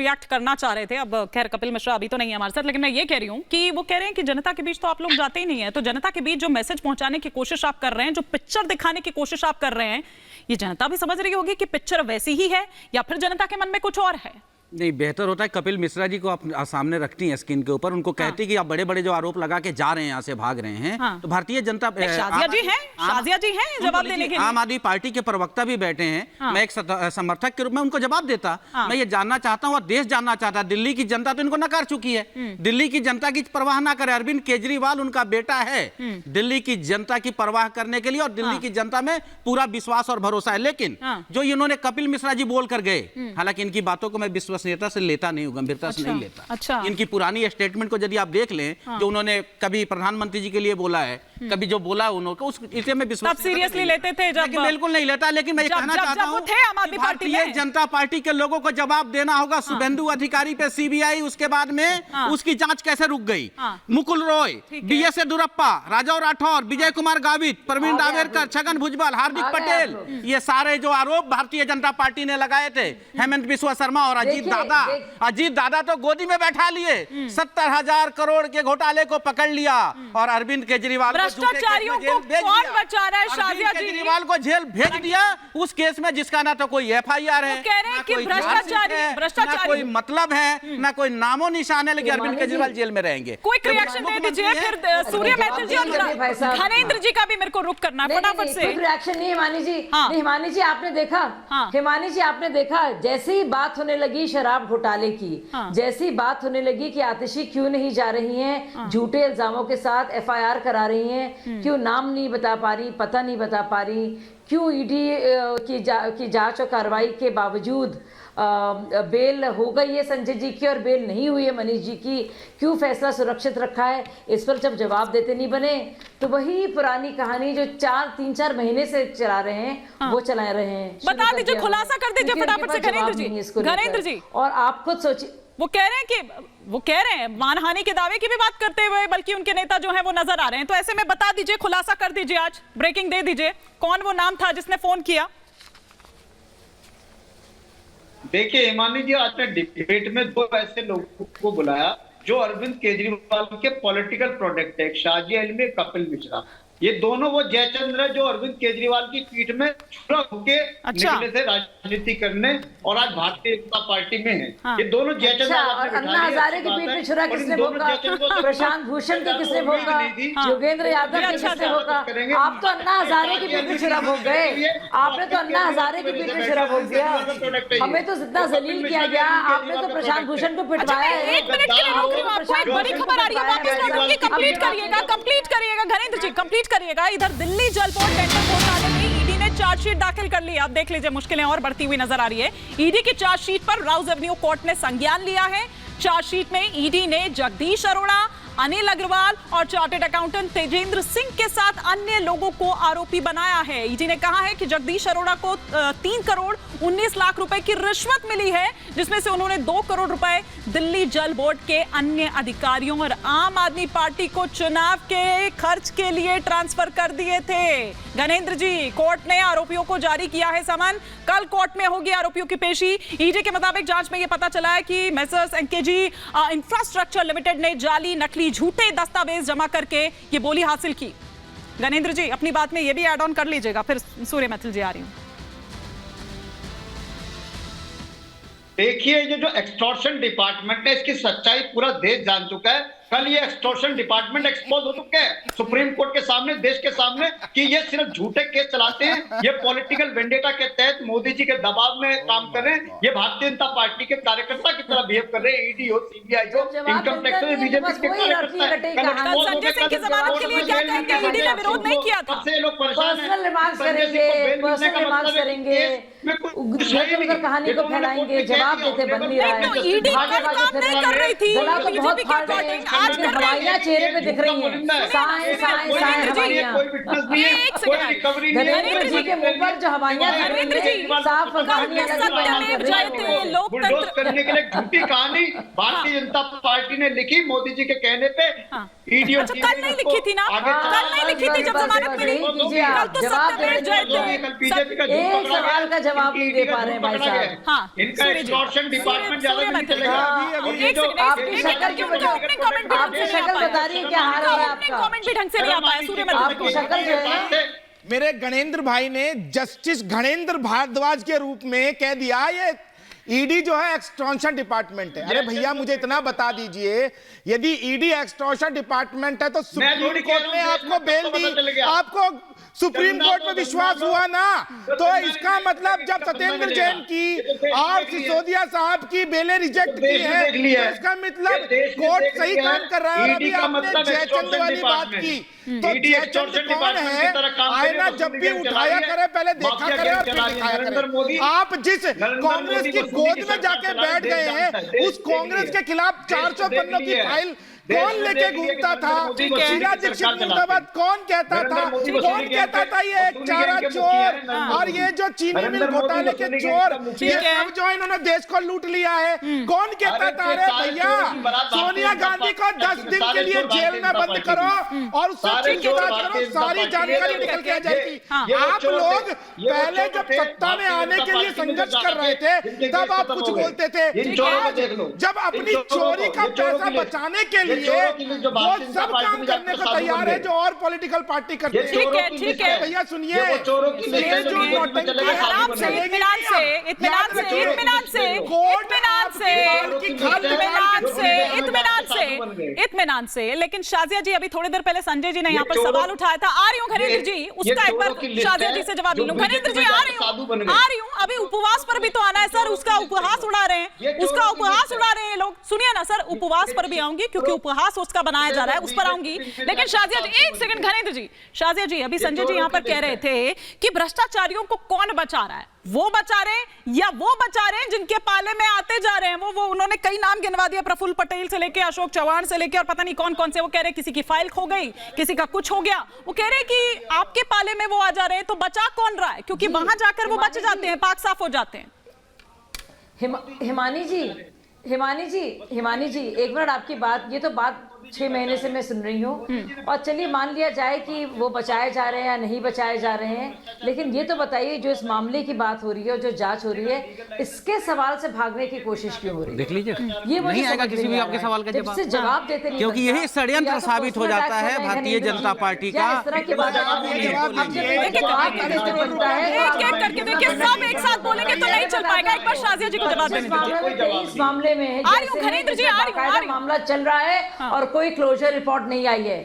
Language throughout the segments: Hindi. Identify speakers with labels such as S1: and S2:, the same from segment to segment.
S1: रिएक्ट करना चाह रहे थे। अब खैर कपिल मिश्रा अभी तो नहीं है हमारे साथ, लेकिन मैं ये कह रही हूँ कि वो कह रहे हैं कि जनता के बीच तो आप लोग जाते ही नहीं है, तो जनता के बीच जो मैसेज पहुंचाने की कोशिश आप कर रहे हैं, जो पिक्चर दिखाने की कोशिश आप कर रहे हैं, ये जनता भी समझ रही होगी कि पिक्चर वैसी ही है या फिर जनता के मन में कुछ और है।
S2: नहीं, बेहतर होता है कपिल मिश्रा जी को आप सामने रखती हैं स्क्रीन के ऊपर, उनको कहती कि आप बड़े बड़े जो आरोप लगा के जा रहे हैं, यहाँ से भाग रहे हैं, तो भारतीय जनता
S1: शाजिया जी हैं जवाब देने के लिए।
S2: आम आदमी पार्टी के प्रवक्ता भी बैठे हैं, मैं एक समर्थक के रूप में उनको जवाब देता। मैं ये जानना चाहता हूँ और देश जानना चाहता है, दिल्ली की जनता तो इनको नकार चुकी है, दिल्ली की जनता की परवाह ना करे। अरविंद केजरीवाल उनका बेटा है, दिल्ली की जनता की परवाह करने के लिए, और दिल्ली की जनता में पूरा विश्वास और भरोसा है। लेकिन जो इन्होंने कपिल मिश्रा जी बोल कर गए, हालांकि इनकी बातों को मैं विश्वसनीयता से लेता नहीं हूं, गंभीरता से नहीं लेता।
S1: अच्छा।
S2: इनकी पुरानी स्टेटमेंट को यदि आप देख लें, जो उन्होंने कभी प्रधानमंत्री जी के लिए बोला है, कभी जो बोला उन्होंने, उस इसे मैं विश्वास
S1: सीरियसली लेते थे जब,
S2: बिल्कुल नहीं लेता। लेकिन मैं ये कहना चाहता हूं, भारतीय जनता पार्टी के लोगों को जवाब देना होगा। शुभेंदु अधिकारी पे सीबीआई, उसके बाद में उसकी जांच कैसे रुक गई? मुकुल रॉय, बीएस येदियुरप्पा, राजाराव राठौर, विजय कुमार गावित, प्रवीण जावड़ेकर, छगन भुजबल, हार्दिक पटेल, ये सारे जो आरोप भारतीय जनता पार्टी ने लगाए थे, हेमंत बिस्वा शर्मा और अजीत दादा तो गोदी में बैठा लिए, 70,000 करोड़ के घोटाले को पकड़ लिया, और अरविंद केजरीवाल
S1: भ्रष्टाचारियों को कौन बचा रहा है? शाजिया जी
S2: केजरीवाल को जेल भेज दिया उस केस में जिसका ना तो कोई एफआईआर है,
S1: ना कोई
S2: मतलब है, ना कोई नामो निशान है, लेकिन अरविंद केजरीवाल जेल में रहेंगे।
S1: क्विक रिएक्शन दे दीजिए, फिर सूर्य मैथिल जी और धनेंद्र जी का भी मेरे को रुक करना है फटाफट से।
S3: क्विक रिएक्शन नहीं हिमानी जी, नहीं हिमानी जी आपने देखा, हिमानी जी आपने देखा, जैसे ही बात होने लगी शराब घोटाले की, जैसी बात होने लगी कि आतिशी क्यों नहीं जा रही हैं, झूठे इल्जामों के साथ एफआईआर करा रही हैं, क्यों नाम नहीं बता पा रही, पता नहीं बता पा रही, क्यों ईडी की जांच और कार्रवाई के बावजूद बेल हो गई है संजय जी की और बेल नहीं हुई है मनीष जी की, क्यों फैसला सुरक्षित रखा है? इस पर जब जवाब देते नहीं बने तो वही पुरानी कहानी जो 3-4 महीने से चला रहे हैं, वो चला रहे हैं।
S1: बता दीजिए, खुलासा कर दीजिए फटाफट से घनेंद्र जी।
S3: और आप खुद सोचिए,
S1: वो कह रहे हैं मानहानि के दावे की भी बात करते हुए, बल्कि उनके नेता जो हैं वो नजर आ रहे हैं, तो ऐसे में बता दीजिए, खुलासा कर दीजिए, आज ब्रेकिंग दे दीजिए, कौन वो नाम था जिसने फोन किया?
S4: देखिए हिमानी जी, आज ने डिबेट में 2 ऐसे लोगों को बुलाया जो अरविंद केजरीवाल के पॉलिटिकल प्रोडक्ट है, शाजिया इल्मी, कपिल मिश्रा। ये दोनों वो जयचंद्र है जो अरविंद केजरीवाल की पीठ में छुरा होके निकले थे राजनीति करने, और आज भारतीय जनता पार्टी में है। ये दोनों जयचंद्र।
S3: अन्ना हजारे की पीठ में छुरा किसने भोगा? प्रशांत भूषण के किसने भोगा? योगेंद्र यादव के किसने भोगा? आप तो अन्ना हजारे की पीठ में छुरा भोग गए, आपने तो अन्ना हजारे की पीठ में छुरा भोग दिया, हमें तो जितना जलील किया गया, आपने तो प्रशांत भूषण को पिटवाया है।
S1: एक मिनट के लिए रोक रही हूं, आपको एक बड़ी खबर आ रही है, वापस लौट के कंप्लीट करिएगा घनेंद्र जी, कंप्लीट करिएगा। इधर दिल्ली जल बोर्ड टेंडर घोटाले में ईडी ने चार्जशीट दाखिल कर ली। अब देख लीजिए, मुश्किलें और बढ़ती हुई नजर आ रही है। ईडी की चार्जशीट पर राउज एवेन्यू कोर्ट ने संज्ञान लिया है। चार्जशीट में ईडी ने जगदीश अरोड़ा, अनिल अग्रवाल और चार्टर्ड अकाउंटेंट तेजेंद्र सिंह के साथ अन्य लोगों को आरोपी बनाया है। ईडी ने कहा है कि जगदीश अरोड़ा को 3 करोड़ 19 लाख रुपए की रिश्वत मिली है, जिसमें से उन्होंने 2 करोड़ रुपए दिल्ली जल बोर्ड के अन्य अधिकारियों और आम आदमी पार्टी को चुनाव के खर्च के लिए ट्रांसफर कर दिए थे। घनेंद्र जी, कोर्ट ने आरोपियों को जारी किया है समन, कल कोर्ट में होगी आरोपियों की पेशी। ईडी के मुताबिक जांच में यह पता चला है कि मेसर्स एनकेजी इंफ्रास्ट्रक्चर लिमिटेड ने जाली, नकली, झूठे दस्तावेज जमा करके ये बोली हासिल की। घनेंद्र जी, अपनी बात में ये भी ऐड ऑन कर लीजिएगा, फिर सूर्य मैथिल जी आ रही हूं।
S4: देखिए, ये जो एक्सटॉर्शन डिपार्टमेंट है, इसकी सच्चाई पूरा देश जान चुका है। कल ये एक्सटॉर्शन डिपार्टमेंट एक्सपोज हो चुके हैं सुप्रीम कोर्ट के सामने, देश के सामने, कि ये सिर्फ झूठे केस चलाते हैं, ये पॉलिटिकल वेंडेटा के तहत मोदी जी के दबाव में काम कर रहे हैं, ये भारतीय जनता पार्टी के कार्यकर्ता की तरह बिहेव कर रहे हैं। ईडी हो, सीबीआई हो, इनकम टैक्स हो, बीजेपी के कार्यकर्ता है।
S1: संजय सिंह की जमानत के लिए क्या कहेंगे? ईडी ने विरोध नहीं किया था।
S4: लोग परेशान हैं,
S3: कहानी को फैलाएंगे, जवाब देते बन नहीं रहा है।
S1: ईडी काम नहीं कर रही थी,
S3: बहुत फाड़ रहे हैं, आज हवाइयां चेहरे पे दिख रही हैं, साए साए साए हवाइयां। धनेंद्र जी के मुंह पर जो हवाइयां दिख रही हैं, साफ कहानियां लगी बयान कर रही हैं।
S4: लोकतंत्र करने के लिए झूठी कहानी भारतीय जनता पार्टी ने लिखी मोदी जी के कहने पे।
S1: अच्छा, कल नहीं लिखी थी ना, कल नहीं लिखी थी जब जमानत मिली, कल तो सब बैठ गए थे।
S3: एक सवाल का जवाब नहीं दे पा रहे हैं भाई साहब।
S1: हाँ,
S4: इनका एक्सटॉर्शन डिपार्टमेंट ज्यादा नहीं चलेगा।
S3: आपकी शक्ल क्यों आपकी शक्ल बता रही है क्या हाल हो रहा है आपका?
S1: कमेंट भी ढंग से नहीं आ पाया सूर्य
S3: आपकी शक्ल जो है
S5: मेरे गणेंद्र भाई ने जस्टिस गणेंद्र भारद्वाज के रूप में कह दिया ये ईडी जो है एक्सटॉर्शन डिपार्टमेंट है। अरे भैया मुझे इतना बता दीजिए, यदि ईडी एक्सटॉर्शन डिपार्टमेंट है तो सुप्रीम कोर्ट ने आपको बेल दी, आपको सुप्रीम कोर्ट में विश्वास हुआ ना, तो इसका मतलब जब सत्येंद्र जैन की और सिसोदिया साहब की बेलें रिजेक्ट की है तो इसका मतलब कोर्ट सही काम कर रहा है। और अभी आपने जयचंद वाली बात की, तो जयचंद कौन है? आईना जब भी उठाया करे पहले देखा करे और फिर दिखाया करे। आप जिस कांग्रेस की गोद में जाके बैठ गए हैं उस कांग्रेस के खिलाफ 400 पन्नों की फाइल कौन लेके घूमता था? शीला दीक्षित मुर्दाबाद कौन कहता था? कौन कहता था ये एक चारा चोर और ये जो चीनी मिल घोटाले के चोर, ये सब जो इन्होंने देश को लूट लिया है, कौन कहता था? अरे भैया सोनिया गांधी को 10 दिन के लिए जेल में बंद करो और उससे पूछताछ करो, सारी जानकारी निकल के आ जाएगी। आप लोग पहले जब सत्ता में आने के लिए संघर्ष कर रहे थे तब आप कुछ बोलते थे, जब अपनी चोरी का पैसा बचाने के लिए वो सब काम करने को तैयार है जो और पॉलिटिकल पार्टी करते हैं।
S1: ठीक है
S5: भैया सुनिए,
S1: आराम से, इत्मीनान से। लेकिन शाजिया जी अभी थोड़ी देर पहले संजय जी ने यहाँ पर सवाल उठाया था। आ रही हूँ घनेंद्र जी, उसका एक बार शाजिया जी से जवाब ले लूं। घनेंद्र जी आ रही हूँ। अभी उपवास पर भी तो आना है सर, उसका उपहास उड़ा रहे हैं, उसका उपहास उड़ा रहे हैं लोग। सुनिए ना सर, उपवास पर भी आऊंगी क्योंकि उपहास उसका बनाया जा रहा है, उस पर आऊंगी। लेकिन शाजिया जी एक सेकंड, घनेंद्र जी, शाजिया जी अभी संजय जी यहाँ पर कह रहे थे कि भ्रष्टाचारियों को कौन बचा रहा है, वो बचा रहे हैं या वो बचा रहे हैं जिनके पाले में आते जा रहे हैं। वो उन्होंने कई नाम गिनवा दिया, प्रफुल्ल पटेल से लेके अशोक चौहान से लेके और पता नहीं कौन कौन से। वो कह रहे हैं किसी की फाइल खो गई, किसी का कुछ हो गया। वो कह रहे हैं कि आपके पाले में वो आ जा रहे हैं, तो बचा कौन रहा है? क्योंकि वहां जाकर वो बच जाते हैं, पाक साफ हो जाते हैं।
S3: हिमानी जी एक मिनट, आपकी बात, ये तो बात 6 महीने से मैं सुन रही हूँ। और चलिए मान लिया जाए कि वो बचाए जा रहे हैं या नहीं बचाए जा रहे हैं, लेकिन ये तो बताइए जो इस मामले की बात हो रही है और जो जांच हो रही है, इसके सवाल से भागने की कोशिश क्यों हो रही है?
S2: देख लीजिए,
S3: ये
S2: नहीं आएगा किसी भी आपके सवाल का
S3: जवाब देते नहीं,
S2: क्योंकि यही षड्यंत्र साबित हो जाता है भारतीय जनता पार्टी का।
S1: एक करके सब एक साथ बोलेंगे तो नहीं चल पाएगा। एक बार शाजिया जी को जवाब देने दीजिए।
S3: इस मामले में मामला चल रहा है और कोई क्लोजर रिपोर्ट नहीं आई है,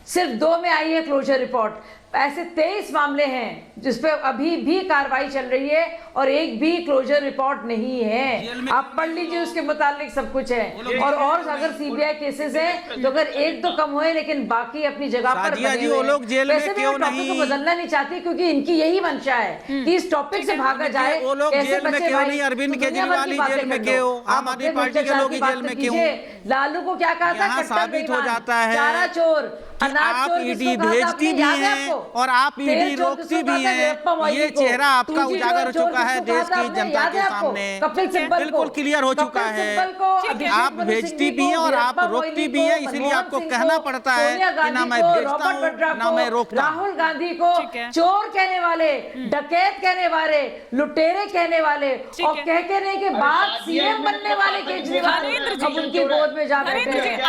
S3: सिर्फ 2 में आई है क्लोजर रिपोर्ट। ऐसे 23 मामले हैं जिसपे अभी भी कार्रवाई चल रही है और एक भी क्लोजर रिपोर्ट नहीं है। आप पढ़ लीजिए, उसके मुताबिक सब कुछ है। और अगर सीबीआई केसेस हैं तो अगर 1-2 कम हुए, लेकिन बाकी अपनी जगह पर बने हुए।
S2: लोग जेल में क्यों
S3: टॉपिक को बदलना नहीं चाहती क्योंकि इनकी यही मंशा है कि इस टॉपिक से भागा जाए। कैसे बचे भाई?
S2: अरविंद केजरीवाल जेल में क्यों, आम आदमी पार्टी के लोग जेल में क्यों?
S3: लालू को क्या कहा था?
S2: साबित हो जाता है
S3: चारा चोर, अनाज चोर,
S2: ईडी भेजती भी है और आप ईडी रोकती भी है। ये चेहरा आपका उजागर हो चुका है देश की जनता के सामने, बिल्कुल क्लियर हो चुका है। आप भेजती भी हैं और आप रोकती भी हैं, इसलिए आपको कहना पड़ता है कि ना मैं भेजता हूं ना मैं रोकता।
S3: राहुल गांधी को चोर कहने वाले, डकैत कहने वाले, लुटेरे कहने वाले और कहने के बाद सीएम बनने वाले केजरीवाल अब उनकी गोद में जा बैठे हैं।